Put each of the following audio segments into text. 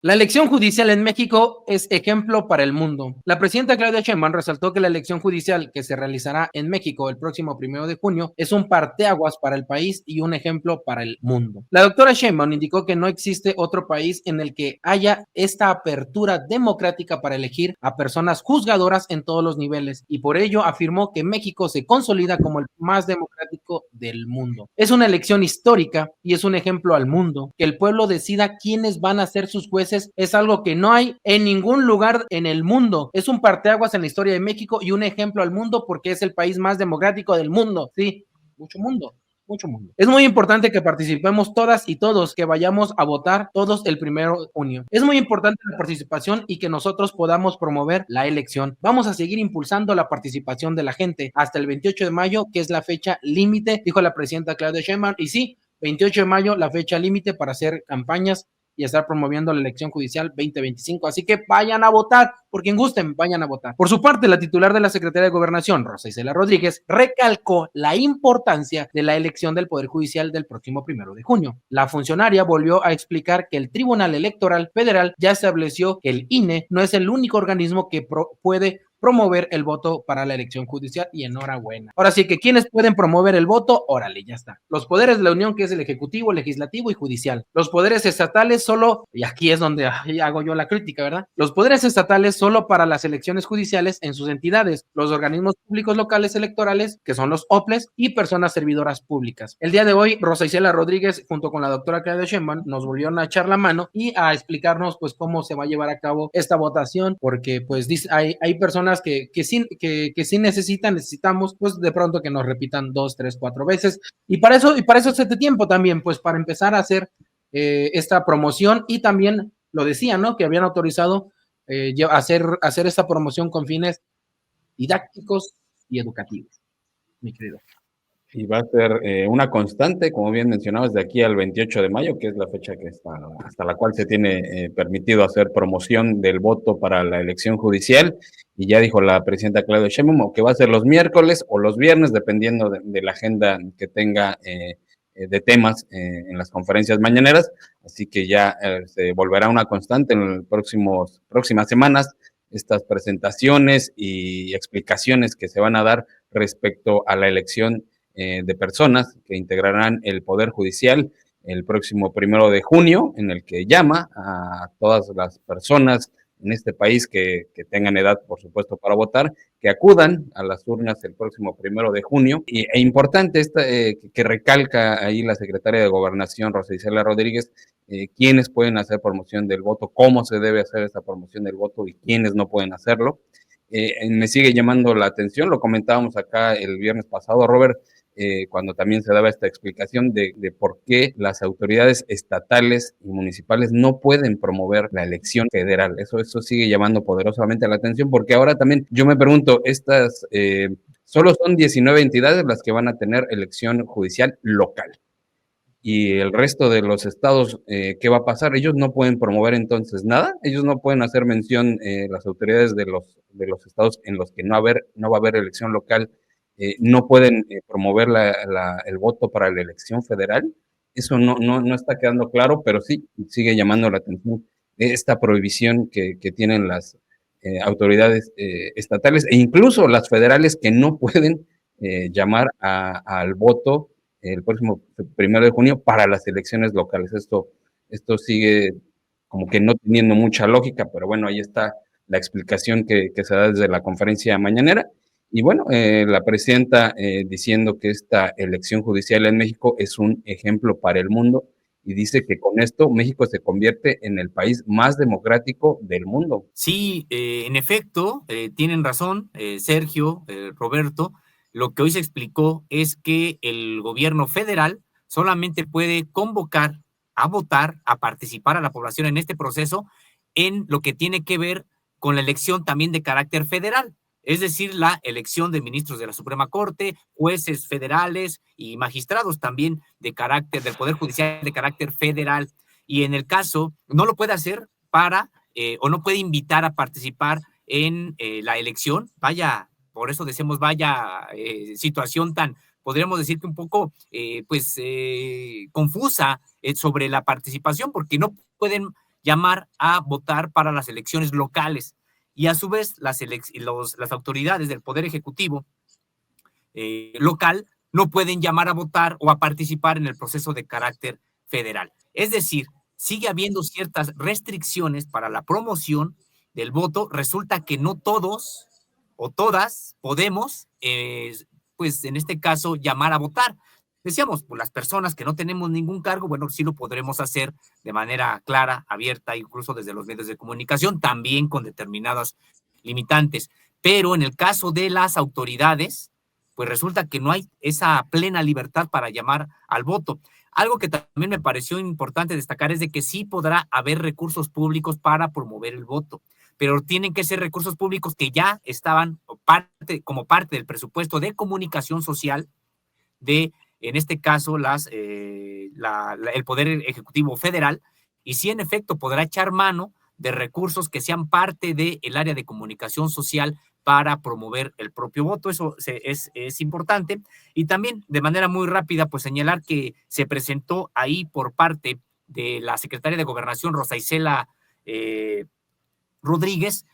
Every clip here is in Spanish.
La elección judicial en México es ejemplo para el mundo. La presidenta Claudia Sheinbaum resaltó que la elección judicial que se realizará en México el próximo 1 de junio es un parteaguas para el país y un ejemplo para el mundo. La doctora Sheinbaum indicó que no existe otro país en el que haya esta apertura democrática para elegir a personas juzgadoras en todos los niveles y por ello afirmó que México se consolida como el más democrático del mundo. Es una elección histórica y es un ejemplo al mundo. Que el pueblo decida quiénes van a ser sus jueces es algo que no hay en ningún lugar en el mundo. Es un parteaguas en la historia de México y un ejemplo al mundo porque es el país más democrático del mundo. Sí, mucho mundo. Mucho mundo. Es muy importante que participemos todas y todos, que vayamos a votar todos el 1 de junio. Es muy importante la participación y que nosotros podamos promover la elección. Vamos a seguir impulsando la participación de la gente hasta el 28 de mayo, que es la fecha límite, dijo la presidenta Claudia Sheinbaum. Y sí, 28 de mayo, la fecha límite para hacer campañas y estar promoviendo la elección judicial 2025. Así que vayan a votar, por quien gusten, vayan a votar. Por su parte, la titular de la Secretaría de Gobernación, Rosa Isela Rodríguez, recalcó la importancia de la elección del Poder Judicial del próximo 1 de junio. La funcionaria volvió a explicar que el Tribunal Electoral Federal ya estableció que el INE no es el único organismo que puede promover el voto para la elección judicial y enhorabuena. Ahora sí que quienes pueden promover el voto, órale, ya está. Los poderes de la Unión, que es el Ejecutivo, Legislativo y Judicial. Los poderes estatales solo, y aquí es donde hago yo la crítica, ¿verdad? Los poderes estatales solo para las elecciones judiciales en sus entidades, los organismos públicos locales electorales, que son los OPLES, y personas servidoras públicas. El día de hoy, Rosa Isela Rodríguez, junto con la doctora Claudia Sheinbaum, nos volvieron a echar la mano y a explicarnos pues cómo se va a llevar a cabo esta votación, porque pues hay personas que sí necesitamos, pues de pronto que nos repitan 2, 3, 4 veces. Y para eso es este tiempo también, pues para empezar a hacer esta promoción y también lo decía, ¿no? Que habían autorizado hacer esta promoción con fines didácticos y educativos, mi querido. Y va a ser una constante, como bien mencionabas, de aquí al 28 de mayo, que es la fecha que está, hasta la cual se tiene permitido hacer promoción del voto para la elección judicial. Y ya dijo la presidenta Claudia Sheinbaum que va a ser los miércoles o los viernes, dependiendo de la agenda que tenga de temas en las conferencias mañaneras. Así que ya se volverá una constante en las próximas semanas estas presentaciones y explicaciones que se van a dar respecto a la elección de personas que integrarán el Poder Judicial el próximo 1 de junio, en el que llama a todas las personas en este país que tengan edad, por supuesto, para votar, que acudan a las urnas el próximo 1 de junio. E importante que recalca ahí la secretaria de Gobernación, Rosa Isela Rodríguez, quiénes pueden hacer promoción del voto, cómo se debe hacer esa promoción del voto y quiénes no pueden hacerlo. Me sigue llamando la atención, lo comentábamos acá el viernes pasado, Robert, cuando también se daba esta explicación de por qué las autoridades estatales y municipales no pueden promover la elección federal. Eso sigue llamando poderosamente la atención, porque ahora también yo me pregunto, solo son 19 entidades las que van a tener elección judicial local. Y el resto de los estados, ¿qué va a pasar? Ellos no pueden promover entonces nada, ellos no pueden hacer mención, las autoridades de los estados en los que no va a haber elección local, no pueden promover el voto para la elección federal. Eso no está quedando claro, pero sí sigue llamando la atención esta prohibición que tienen las autoridades estatales e incluso las federales que no pueden llamar al voto el próximo 1 de junio para las elecciones locales. Esto sigue como que no teniendo mucha lógica, pero bueno, ahí está la explicación que se da desde la conferencia mañanera. Y bueno, la presidenta diciendo que esta elección judicial en México es un ejemplo para el mundo y dice que con esto México se convierte en el país más democrático del mundo. Sí, en efecto, tienen razón, Sergio, Roberto. Lo que hoy se explicó es que el gobierno federal solamente puede convocar a votar, a participar a la población en este proceso en lo que tiene que ver con la elección también de carácter federal, es decir, la elección de ministros de la Suprema Corte, jueces federales y magistrados también de carácter, del Poder Judicial de carácter federal. Y en el caso, no lo puede hacer o no puede invitar a participar en la elección. Vaya, por eso decimos, vaya situación tan, podríamos decir que un poco, confusa sobre la participación, porque no pueden llamar a votar para las elecciones locales. Y a su vez, las autoridades del Poder Ejecutivo local no pueden llamar a votar o a participar en el proceso de carácter federal. Es decir, sigue habiendo ciertas restricciones para la promoción del voto. Resulta que no todos o todas podemos, pues en este caso, llamar a votar. Decíamos, pues las personas que no tenemos ningún cargo, bueno, sí lo podremos hacer de manera clara, abierta, incluso desde los medios de comunicación, también con determinadas limitantes. Pero en el caso de las autoridades, pues resulta que no hay esa plena libertad para llamar al voto. Algo que también me pareció importante destacar es de que sí podrá haber recursos públicos para promover el voto, pero tienen que ser recursos públicos que ya estaban como parte del presupuesto de comunicación social de, en este caso, el Poder Ejecutivo Federal, y sí, en efecto, podrá echar mano de recursos que sean parte del área de comunicación social para promover el propio voto. Eso es importante. Y también, de manera muy rápida, pues señalar que se presentó ahí por parte de la secretaria de Gobernación, Rosa Isela Rodríguez,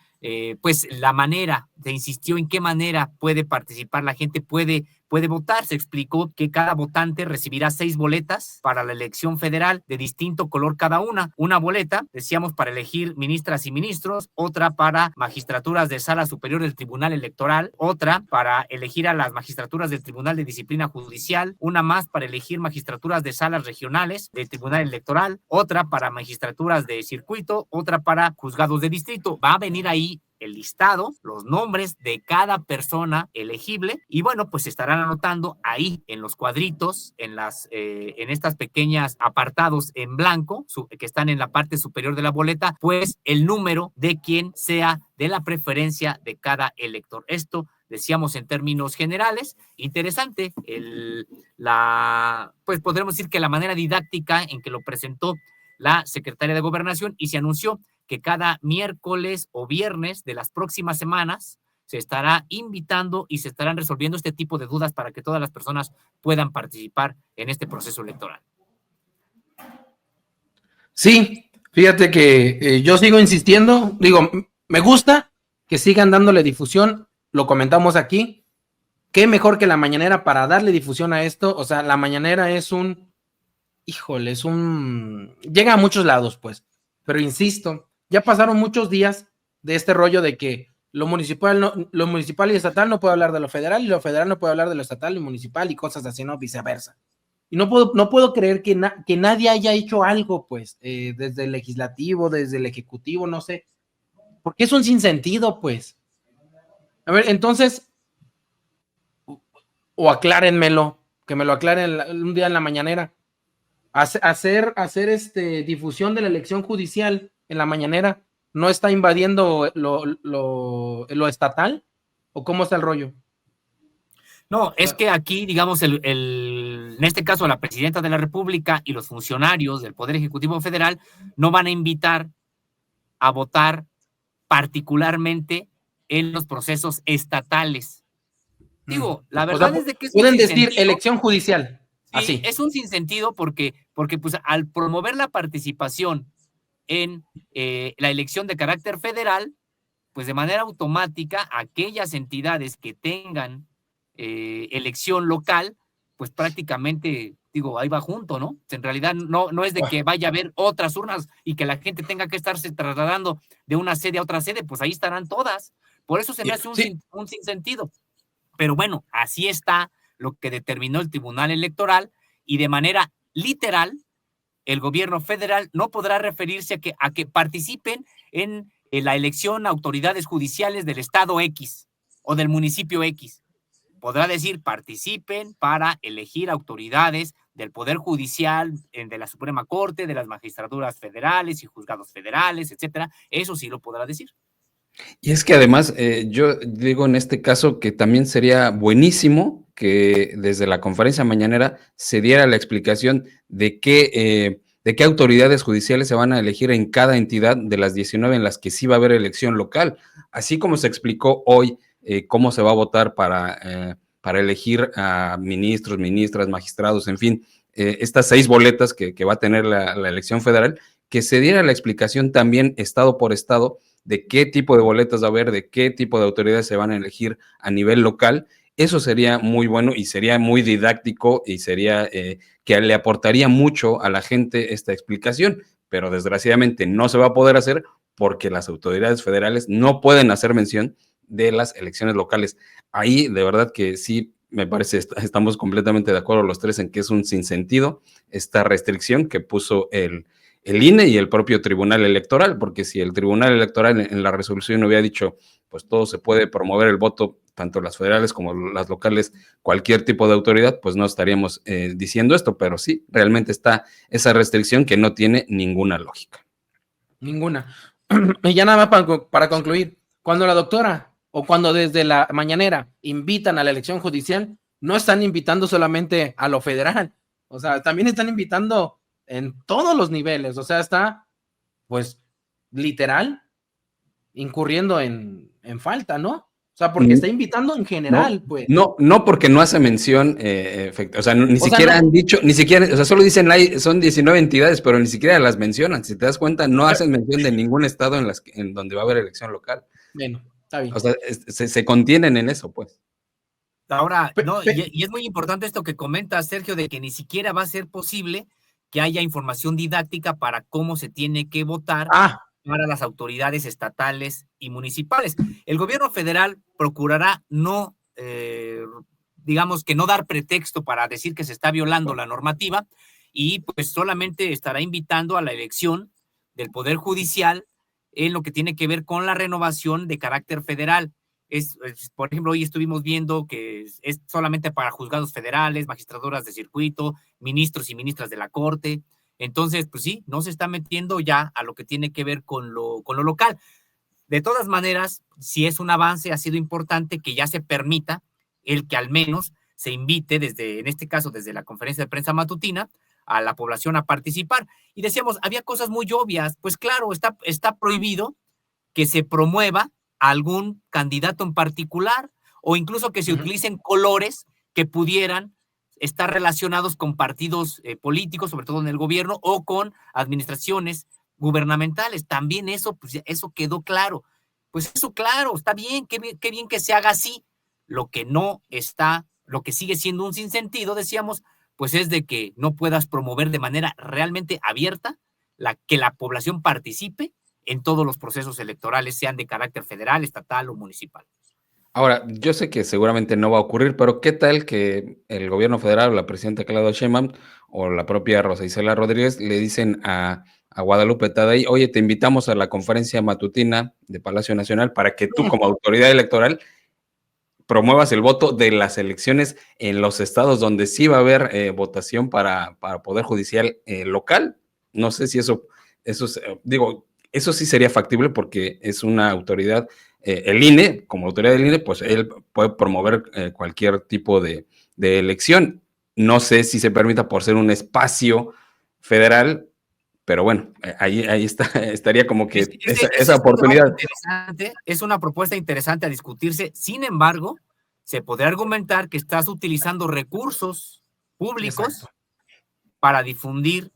pues la manera, se insistió en qué manera puede participar la gente, puede votar. Se explicó que cada votante recibirá 6 boletas para la elección federal de distinto color cada una boleta, decíamos, para elegir ministras y ministros, otra para magistraturas de Sala Superior del Tribunal Electoral, otra para elegir a las magistraturas del Tribunal de Disciplina Judicial, una más para elegir magistraturas de salas regionales del Tribunal Electoral, otra para magistraturas de circuito, otra para juzgados de distrito. Va a venir ahí el listado, los nombres de cada persona elegible, y bueno, pues se estarán anotando ahí en los cuadritos, en estas pequeñas apartados en blanco que están en la parte superior de la boleta, pues el número de quien sea de la preferencia de cada elector. Esto, decíamos, en términos generales. Interesante pues podremos decir que la manera didáctica en que lo presentó la secretaria de Gobernación, y se anunció que cada miércoles o viernes de las próximas semanas se estará invitando y se estarán resolviendo este tipo de dudas para que todas las personas puedan participar en este proceso electoral. Sí, fíjate que yo sigo insistiendo, digo, me gusta que sigan dándole difusión, lo comentamos aquí, qué mejor que la mañanera para darle difusión a esto. O sea, la mañanera es llega a muchos lados, pues, pero insisto, ya pasaron muchos días de este rollo de que lo municipal y estatal no puede hablar de lo federal, y lo federal no puede hablar de lo estatal y municipal, y cosas así, no, viceversa. Y no puedo creer que nadie haya hecho algo, pues, desde el legislativo, desde el ejecutivo, no sé, porque es un sinsentido, pues. A ver, entonces, o aclárenmelo, que me lo aclaren un día en la mañanera. Hacer difusión de la elección judicial en la mañanera no está invadiendo lo estatal, ¿o cómo está el rollo? No, es que aquí, digamos, en este caso, la presidenta de la República y los funcionarios del Poder Ejecutivo Federal no van a invitar a votar particularmente en los procesos estatales. Digo, la verdad, o sea, es de que es pueden decir elección judicial. Sí, así. Es un sinsentido porque pues al promover la participación en la elección de carácter federal, pues de manera automática aquellas entidades que tengan elección local, pues prácticamente, digo, ahí va junto, ¿no? En realidad no es de que vaya a haber otras urnas y que la gente tenga que estarse trasladando de una sede a otra sede, pues ahí estarán todas. Por eso se me hace un sinsentido. Pero bueno, así está lo que determinó el Tribunal Electoral, y de manera literal, el gobierno federal no podrá referirse a que participen en la elección a autoridades judiciales del estado X o del municipio X. Podrá decir participen para elegir autoridades del Poder Judicial, de la Suprema Corte, de las magistraturas federales y juzgados federales, etcétera. Eso sí lo podrá decir. Y es que además, yo digo en este caso que también sería buenísimo que desde la conferencia mañanera se diera la explicación de qué autoridades judiciales se van a elegir en cada entidad de las 19 en las que sí va a haber elección local, así como se explicó hoy cómo se va a votar para elegir a ministros, ministras, magistrados, en fin, estas 6 boletas que va a tener la elección federal, que se diera la explicación también estado por estado de qué tipo de boletas va a haber, de qué tipo de autoridades se van a elegir a nivel local. Eso sería muy bueno y sería muy didáctico y sería que le aportaría mucho a la gente esta explicación, pero desgraciadamente no se va a poder hacer porque las autoridades federales no pueden hacer mención de las elecciones locales. Ahí de verdad que sí me parece, estamos completamente de acuerdo los tres en que es un sinsentido esta restricción que puso el INE y el propio Tribunal Electoral, porque si el Tribunal Electoral en la resolución hubiera dicho, pues todo se puede promover el voto, tanto las federales como las locales, cualquier tipo de autoridad, pues no estaríamos diciendo esto, pero sí, realmente está esa restricción que no tiene ninguna lógica. Ninguna. Y ya nada más para concluir, cuando la doctora o cuando desde la mañanera invitan a la elección judicial, no están invitando solamente a lo federal, o sea, también están invitando en todos los niveles, o sea, está, pues, literal, incurriendo en falta, ¿no? O sea, porque está invitando en general, no, pues. No, porque no hace mención, o sea, ni siquiera han dicho, ni siquiera, o sea, solo dicen, son 19 entidades, pero ni siquiera las mencionan. Si te das cuenta, no hacen mención de ningún estado en donde va a haber elección local. Bueno, está bien. O sea, se contienen en eso, pues. Ahora, no, y es muy importante esto que comenta Sergio, de que ni siquiera va a ser posible que haya información didáctica para cómo se tiene que votar para las autoridades estatales y municipales. El gobierno federal procurará no, digamos que no dar pretexto para decir que se está violando la normativa y pues solamente estará invitando a la elección del Poder Judicial en lo que tiene que ver con la renovación de carácter federal. Por ejemplo, hoy estuvimos viendo que es solamente para juzgados federales, magistradoras de circuito, ministros y ministras de la Corte. Entonces, pues sí, no se está metiendo ya a lo que tiene que ver con lo local. De todas maneras, si es un avance, ha sido importante que ya se permita el que al menos se invite en este caso, desde la conferencia de prensa matutina, a la población a participar. Y decíamos, había cosas muy obvias. Pues claro, está prohibido que se promueva a algún candidato en particular o incluso que se utilicen colores que pudieran estar relacionados con partidos políticos, sobre todo en el gobierno, o con administraciones gubernamentales. También eso, pues eso quedó claro. Pues eso, claro, está bien, qué bien que se haga así. Lo que no está, lo que sigue siendo un sinsentido, decíamos, pues es de que no puedas promover de manera realmente abierta que la población participe en todos los procesos electorales, sean de carácter federal, estatal o municipal. Ahora, yo sé que seguramente no va a ocurrir, pero ¿qué tal que el gobierno federal, la presidenta Claudia Sheinbaum o la propia Rosa Isela Rodríguez le dicen a Guadalupe Tadei, oye, te invitamos a la conferencia matutina de Palacio Nacional para que tú como autoridad electoral promuevas el voto de las elecciones en los estados donde sí va a haber votación para Poder Judicial local? No sé si eso digo, eso sí sería factible porque es una autoridad, el INE, como autoridad del INE, pues él puede promover cualquier tipo de elección. No sé si se permita por ser un espacio federal, pero bueno, ahí estaría como que esa oportunidad. Es una propuesta interesante a discutirse. Sin embargo, se podría argumentar que estás utilizando recursos públicos para difundir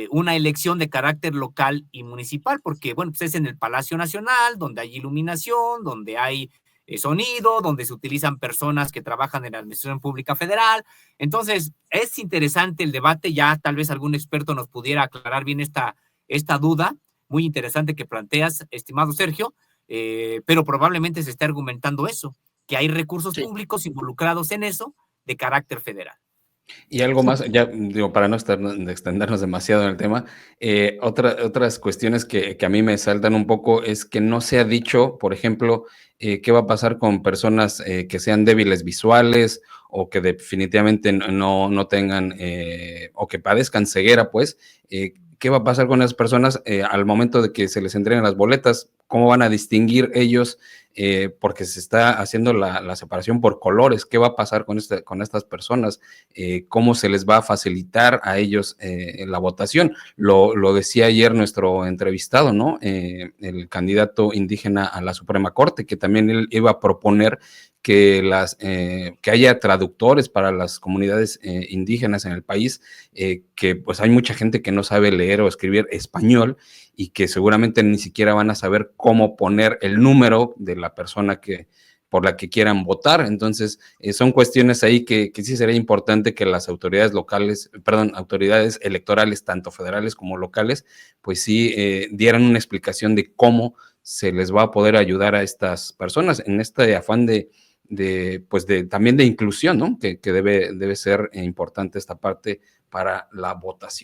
una elección de carácter local y municipal, porque, bueno, pues es en el Palacio Nacional, donde hay iluminación, donde hay sonido, donde se utilizan personas que trabajan en la Administración Pública Federal. Entonces, es interesante el debate, ya tal vez algún experto nos pudiera aclarar bien esta duda, muy interesante que planteas, estimado Sergio, pero probablemente se esté argumentando eso, que hay recursos públicos involucrados en eso de carácter federal. Y algo más, ya digo, para no extendernos demasiado en el tema, otras cuestiones que a mí me saltan un poco es que no se ha dicho, por ejemplo, qué va a pasar con personas que sean débiles visuales o que definitivamente no tengan o que padezcan ceguera, pues, ¿qué va a pasar con esas personas al momento de que se les entreguen las boletas? ¿Cómo van a distinguir ellos? Porque se está haciendo la separación por colores. ¿Qué va a pasar con estas personas? ¿Cómo se les va a facilitar a ellos la votación? Lo decía ayer nuestro entrevistado, ¿no? El candidato indígena a la Suprema Corte, que también él iba a proponer que haya traductores para las comunidades indígenas en el país, que pues hay mucha gente que no sabe leer o escribir español y que seguramente ni siquiera van a saber cómo poner el número de la persona por la que quieran votar. Entonces, son cuestiones ahí que sí sería importante que las autoridades autoridades electorales, tanto federales como locales, pues sí dieran una explicación de cómo se les va a poder ayudar a estas personas en este afán también de inclusión, ¿no? Que debe ser importante esta parte para la votación.